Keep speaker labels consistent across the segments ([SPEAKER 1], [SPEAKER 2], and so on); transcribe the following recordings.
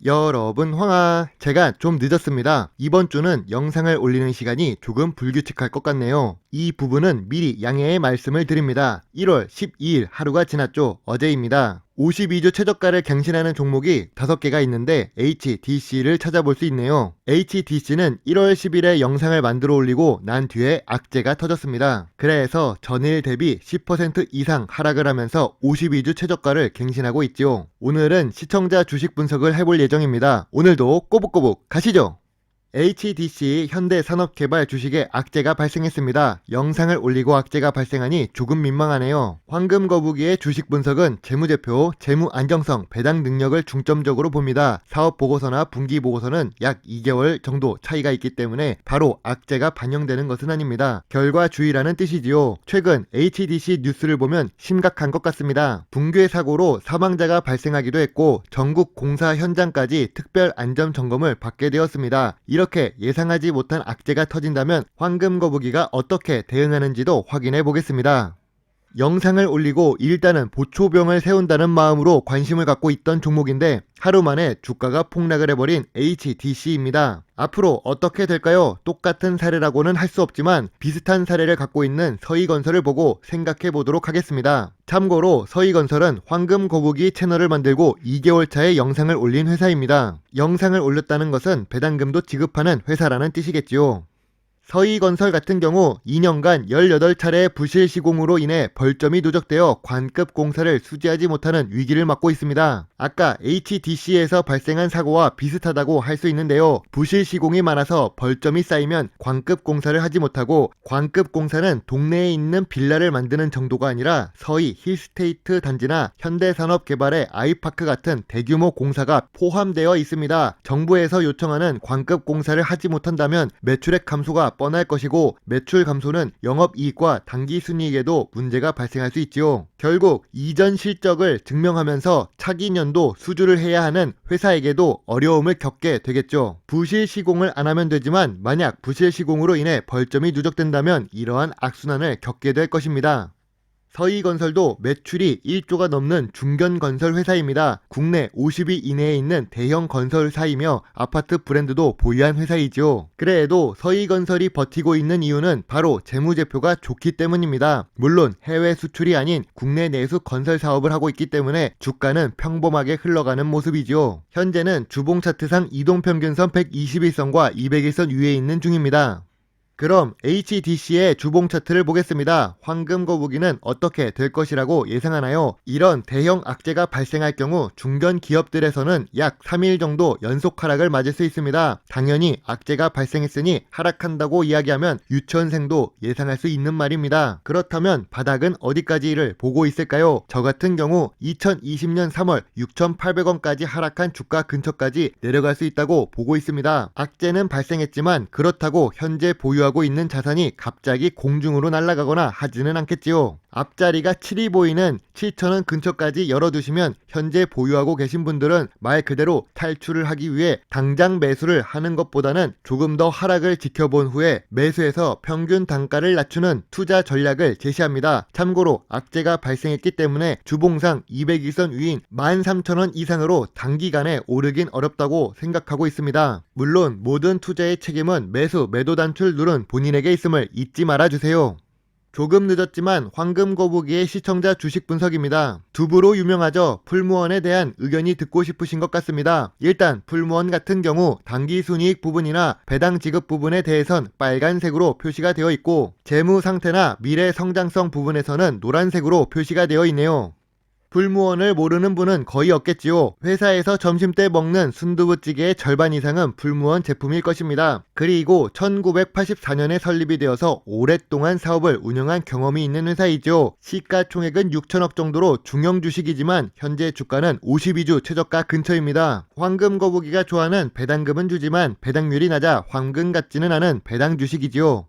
[SPEAKER 1] 여러분 제가 좀 늦었습니다. 이번 주는 영상을 올리는 시간이 조금 불규칙할 것 같네요. 이 부분은 미리 양해의 말씀을 드립니다. 1월 12일 하루가 지났죠. 어제입니다. 52주 최저가를 갱신하는 종목이 5개가 있는데 HDC를 찾아볼 수 있네요. HDC는 1월 10일에 영상을 만들어 올리고 난 뒤에 악재가 터졌습니다. 그래서 전일 대비 10% 이상 하락을 하면서 52주 최저가를 갱신하고 있죠. 오늘은 시청자 주식 분석을 해볼 예정입니다. 오늘도 꼬북꼬북 가시죠. HDC 현대산업개발 주식에 악재가 발생했습니다. 영상을 올리고 악재가 발생하니 조금 민망하네요. 황금 거북이의 주식 분석은 재무제표, 재무 안정성, 배당 능력을 중점적으로 봅니다. 사업 보고서나 분기 보고서는 약 2개월 정도 차이가 있기 때문에 바로 악재가 반영되는 것은 아닙니다. 결과주의라는 뜻이지요. 최근 HDC 뉴스를 보면 심각한 것 같습니다. 붕괴 사고로 사망자가 발생하기도 했고 전국 공사 현장까지 특별 안전 점검을 받게 되었습니다. 이렇게 예상하지 못한 악재가 터진다면 황금 거북이가 어떻게 대응하는지도 확인해 보겠습니다. 영상을 올리고 일단은 보초병을 세운다는 마음으로 관심을 갖고 있던 종목인데 하루 만에 주가가 폭락을 해버린 HDC입니다. 앞으로 어떻게 될까요? 똑같은 사례라고는 할 수 없지만 비슷한 사례를 갖고 있는 서희건설을 보고 생각해 보도록 하겠습니다. 참고로 서희건설은 황금 거북이 채널을 만들고 2개월 차에 영상을 올린 회사입니다. 영상을 올렸다는 것은 배당금도 지급하는 회사라는 뜻이겠지요. 서희건설 같은 경우 2년간 18차례의 부실 시공으로 인해 벌점이 누적되어 관급 공사를 수지하지 못하는 위기를 맞고 있습니다. 아까 HDC에서 발생한 사고와 비슷하다고 할 수 있는데요. 부실 시공이 많아서 벌점이 쌓이면 관급 공사를 하지 못하고, 관급 공사는 동네에 있는 빌라를 만드는 정도가 아니라 서희 힐스테이트 단지나 현대산업개발의 아이파크 같은 대규모 공사가 포함되어 있습니다. 정부에서 요청하는 관급 공사를 하지 못한다면 매출액 감소가 뻔할 것이고, 매출 감소는 영업이익과 당기순이익에도 문제가 발생할 수 있지요. 결국 이전 실적을 증명하면서 차기 년도 수주를 해야 하는 회사에게도 어려움을 겪게 되겠죠. 부실 시공을 안 하면 되지만 만약 부실 시공으로 인해 벌점이 누적된다면 이러한 악순환을 겪게 될 것입니다. 서희건설도 매출이 1조가 넘는 중견건설 회사입니다. 국내 50위 이내에 있는 대형 건설사이며 아파트 브랜드도 보유한 회사이죠. 그래도 서희건설이 버티고 있는 이유는 바로 재무제표가 좋기 때문입니다. 물론 해외 수출이 아닌 국내 내수 건설 사업을 하고 있기 때문에 주가는 평범하게 흘러가는 모습이죠. 현재는 주봉 차트상 이동평균선 121선과 201선 위에 있는 중입니다. 그럼 HDC의 주봉 차트를 보겠습니다. 황금 거북이는 어떻게 될 것이라고 예상하나요? 이런 대형 악재가 발생할 경우 중견 기업들에서는 약 3일 정도 연속 하락을 맞을 수 있습니다. 당연히 악재가 발생했으니 하락한다고 이야기하면 유치원생도 예상할 수 있는 말입니다. 그렇다면 바닥은 어디까지를 보고 있을까요? 저 같은 경우 2020년 3월 6,800원까지 하락한 주가 근처까지 내려갈 수 있다고 보고 있습니다. 악재는 발생했지만 그렇다고 현재 보유하고 있는 자산이 갑자기 공중으로 날아가거나 하지는 않겠지요. 앞자리가 7이 보이는 7,000원 근처까지 열어두시면 현재 보유하고 계신 분들은 말 그대로 탈출을 하기 위해 당장 매수를 하는 것보다는 조금 더 하락을 지켜본 후에 매수해서 평균 단가를 낮추는 투자 전략을 제시합니다. 참고로 악재가 발생했기 때문에 주봉상 201선 위인 13,000원 이상으로 단기간에 오르긴 어렵다고 생각하고 있습니다. 물론 모든 투자의 책임은 매수 매도 단출 룰은 본인에게 있음을 잊지 말아주세요. 조금 늦었지만 황금 거북이의 시청자 주식 분석입니다. 두부로 유명하죠. 풀무원에 대한 의견이 듣고 싶으신 것 같습니다. 일단 풀무원 같은 경우 당기순이익 부분이나 배당 지급 부분에 대해선 빨간색으로 표시가 되어 있고, 재무 상태나 미래 성장성 부분에서는 노란색으로 표시가 되어 있네요. 풀무원을 모르는 분은 거의 없겠지요. 회사에서 점심때 먹는 순두부찌개의 절반 이상은 풀무원 제품일 것입니다. 그리고 1984년에 설립이 되어서 오랫동안 사업을 운영한 경험이 있는 회사이죠. 시가총액은 6천억 정도로 중형 주식이지만 현재 주가는 52주 최저가 근처입니다. 황금 거북이가 좋아하는 배당금은 주지만 배당률이 낮아 황금 같지는 않은 배당 주식이지요.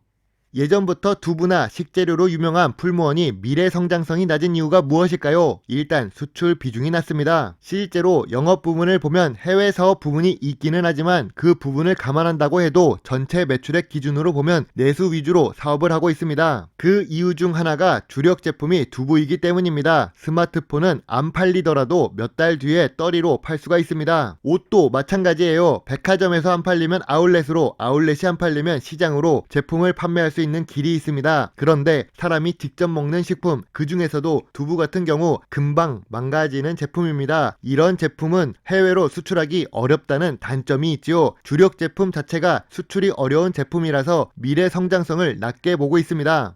[SPEAKER 1] 예전부터 두부나 식재료로 유명한 풀무원이 미래 성장성이 낮은 이유가 무엇일까요? 일단 수출 비중이 낮습니다. 실제로 영업 부문을 보면 해외 사업 부문이 있기는 하지만 그 부분을 감안한다고 해도 전체 매출액 기준으로 보면 내수 위주로 사업을 하고 있습니다. 그 이유 중 하나가 주력 제품이 두부이기 때문입니다. 스마트폰은 안 팔리더라도 몇 달 뒤에 떨이로 팔 수가 있습니다. 옷도 마찬가지예요. 백화점에서 안 팔리면 아울렛으로, 아울렛이 안 팔리면 시장으로 제품을 판매할 수 있는 길이 있습니다. 그런데 사람이 직접 먹는 식품, 그 중에서도 두부 같은 경우 금방 망가지는 제품입니다. 이런 제품은 해외로 수출하기 어렵다는 단점이 있지요. 주력 제품 자체가 수출이 어려운 제품이라서 미래 성장성을 낮게 보고 있습니다.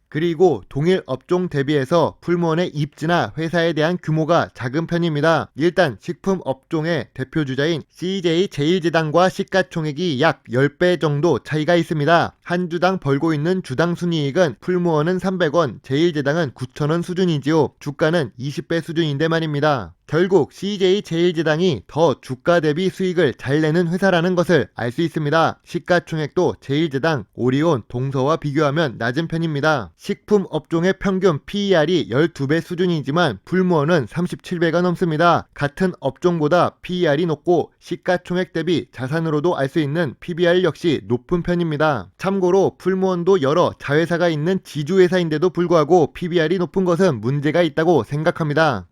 [SPEAKER 1] 그리고 동일 업종 대비해서 풀무원의 입지나 회사에 대한 규모가 작은 편입니다. 일단 식품 업종의 대표 주자인 CJ 제일제당과 시가총액이 약 10배 정도 차이가 있습니다. 한 주당 벌고 있는 주당 순이익은 풀무원은 300원, 제일제당은 9,000원 수준이지요. 주가는 20배 수준인데 말입니다. 결국 CJ 제일제당이 더 주가 대비 수익을 잘 내는 회사라는 것을 알 수 있습니다. 시가총액도 제일제당, 오리온, 동서와 비교하면 낮은 편입니다. 식품 업종의 평균 PER이 12배 수준이지만 풀무원은 37배가 넘습니다. 같은 업종보다 PER이 높고 시가총액 대비 자산으로도 알 수 있는 PBR 역시 높은 편입니다. 참고로 풀무원도 여러 자회사가 있는 지주회사인데도 불구하고 PBR이 높은 것은 문제가 있다고 생각합니다.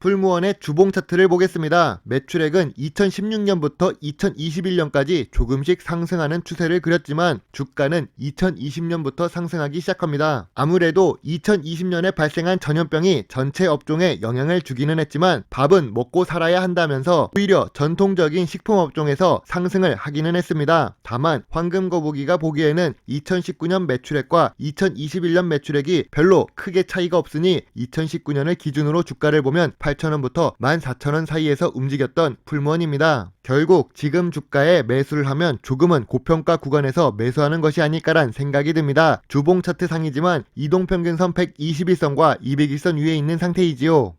[SPEAKER 1] 풀무원의 주봉 차트를 보겠습니다. 매출액은 2016년부터 2021년까지 조금씩 상승하는 추세를 그렸지만 주가는 2020년부터 상승하기 시작합니다. 아무래도 2020년에 발생한 전염병이 전체 업종에 영향을 주기는 했지만 밥은 먹고 살아야 한다면서 오히려 전통적인 식품 업종에서 상승을 하기는 했습니다. 다만 황금거북이가 보기에는 2019년 매출액과 2021년 매출액이 별로 크게 차이가 없으니 2019년을 기준으로 주가를 보면 8,000원부터 14,000원 사이에서 움직였던 풀무원입니다. 결국 지금 주가에 매수를 하면 조금은 고평가 구간에서 매수하는 것이 아닐까란 생각이 듭니다. 주봉 차트 상이지만 이동평균선 121선과 201선 위에 있는 상태이지요.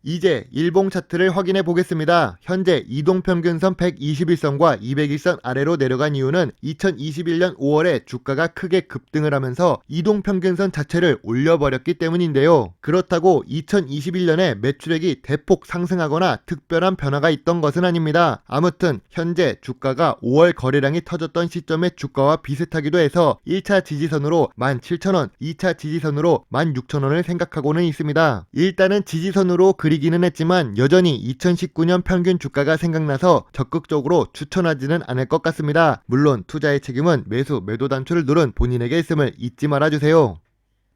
[SPEAKER 1] 이제 일봉 차트를 확인해 보겠습니다. 현재 이동평균선 121선과 201선 아래로 내려간 이유는 2021년 5월에 주가가 크게 급등을 하면서 이동평균선 자체를 올려버렸기 때문인데요. 그렇다고 2021년에 매출액이 대폭 상승하거나 특별한 변화가 있던 것은 아닙니다. 아무튼 현재 주가가 5월 거래량이 터졌던 시점의 주가와 비슷하기도 해서 1차 지지선으로 17,000원, 2차 지지선으로 16,000원을 생각하고는 있습니다. 일단은 지지선으로 그리기는 했지만 여전히 2019년 평균 주가가 생각나서 적극적으로 추천하지는 않을 것 같습니다. 물론 투자의 책임은 매수, 매도 단추를 누른 본인에게 있음을 잊지 말아주세요.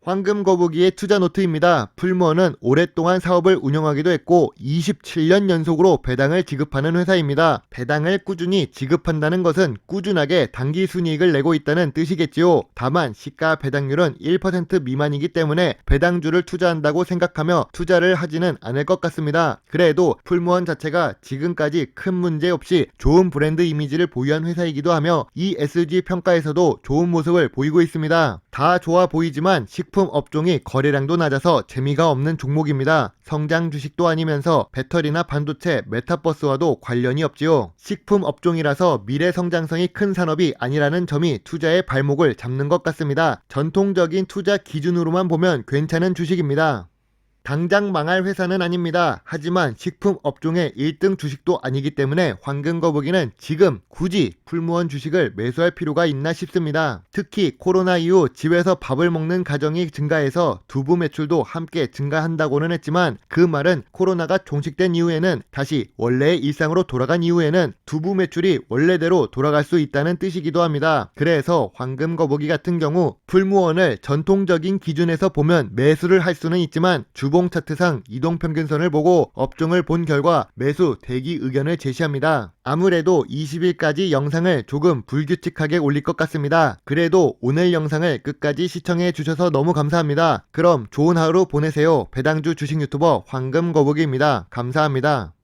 [SPEAKER 1] 황금거북이의 투자 노트입니다. 풀무원은 오랫동안 사업을 운영하기도 했고 27년 연속으로 배당을 지급하는 회사입니다. 배당을 꾸준히 지급한다는 것은 꾸준하게 당기 순이익을 내고 있다는 뜻이겠지요. 다만 시가 배당률은 1% 미만이기 때문에 배당주를 투자한다고 생각하며 투자를 하지는 않을 것 같습니다. 그래도 풀무원 자체가 지금까지 큰 문제 없이 좋은 브랜드 이미지를 보유한 회사이기도 하며 ESG 평가에서도 좋은 모습을 보이고 있습니다. 다 좋아 보이지만 식품 업종이 거래량도 낮아서 재미가 없는 종목입니다. 성장 주식도 아니면서 배터리나 반도체, 메타버스와도 관련이 없지요. 식품 업종이라서 미래 성장성이 큰 산업이 아니라는 점이 투자의 발목을 잡는 것 같습니다. 전통적인 투자 기준으로만 보면 괜찮은 주식입니다. 당장 망할 회사는 아닙니다. 하지만 식품 업종의 1등 주식도 아니기 때문에 황금거북이는 지금 굳이 풀무원 주식을 매수할 필요가 있나 싶습니다. 특히 코로나 이후 집에서 밥을 먹는 가정이 증가해서 두부 매출도 함께 증가한다고는 했지만 그 말은 코로나가 종식된 이후에는 다시 원래의 일상으로 돌아간 이후에는 두부 매출이 원래대로 돌아갈 수 있다는 뜻이기도 합니다. 그래서 황금거북이 같은 경우 풀무원을 전통적인 기준에서 보면 매수를 할 수는 있지만 주봉 차트상 이동평균선을 보고 업종을 본 결과 매수 대기 의견을 제시합니다. 아무래도 20일까지 영상을 조금 불규칙하게 올릴 것 같습니다. 그래도 오늘 영상을 끝까지 시청해 주셔서 너무 감사합니다. 그럼 좋은 하루 보내세요. 배당주 주식 유튜버 황금거북이입니다. 감사합니다.